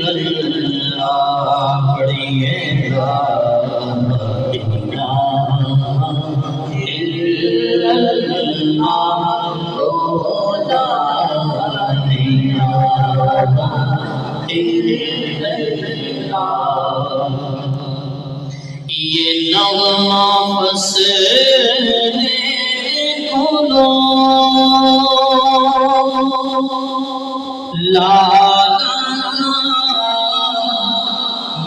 اللہ پڑھیے لا یہ نغمہ فسنے کھولو لانا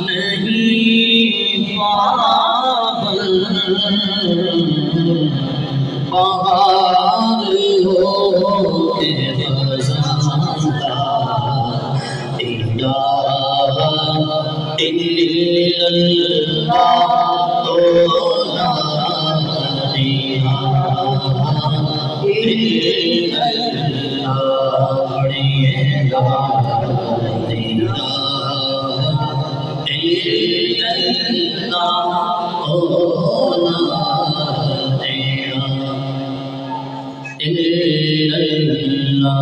نہیں پابل بہار ہو کے خزاندہ الہ الا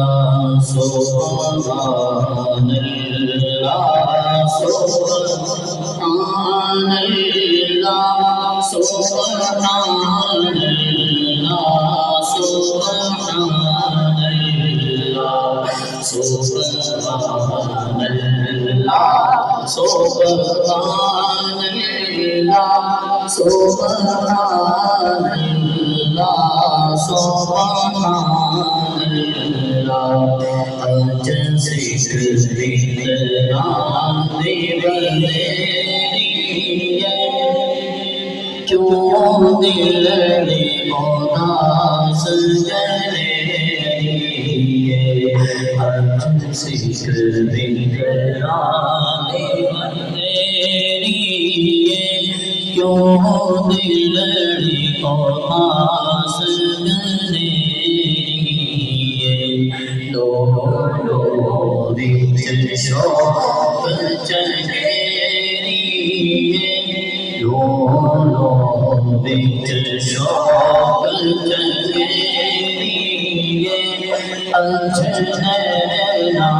سبحان اللہ سبحان اللہ سبحان اللہ سبحان اللہ سبحان اللہ سبحان اللہ سبحان اللہ سبحان اللہ جیسے رانی بندری کیوں دل اداس جنے جیسے رانی بندری کیوں دل اداس جنے لو شوق چنگیری لو شوق چنگیری اجھنا یا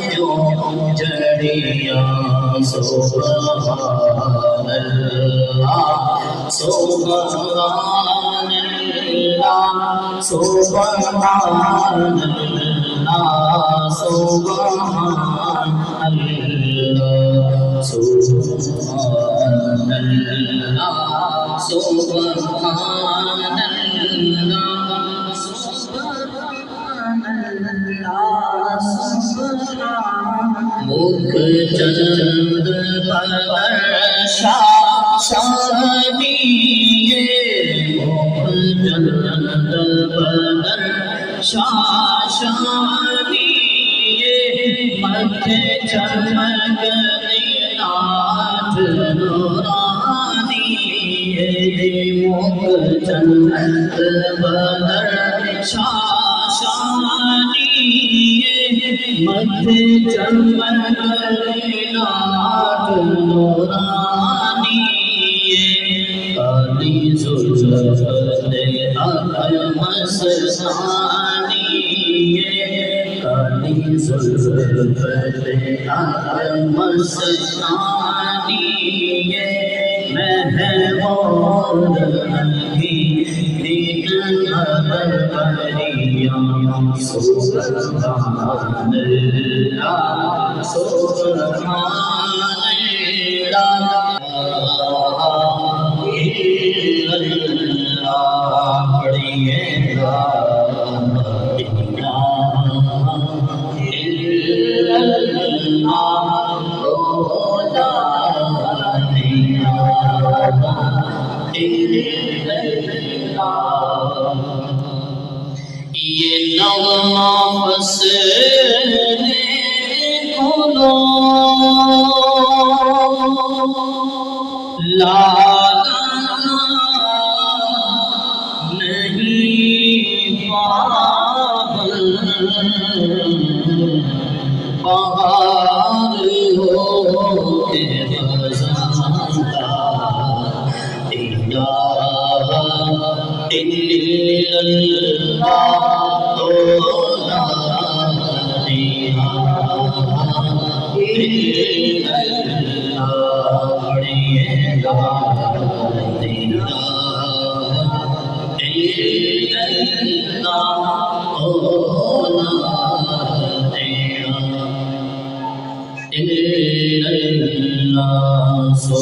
جو جڑیا سبحان اللہ سبحان اللہ سبحان اللہ سبحان اللہ سبحان اللہ سبحان اللہ سبحان اللہ مکھ چند پر شانی مکھ چند پر شاشانی مکھ چمک نات نورانی مکھ چند پر شاشانی مکھ چمک نات نورانی کالی زلف مستانی کالی زلف مستانی مہربان کی دین بر بریاں سبحان اللہ سبحان اللہ پڑھیے لا یہ نغمہ فسنے کھولو لانا نہیں پابل بہار ہو کے خزاندہ الہ الا اللہ Oh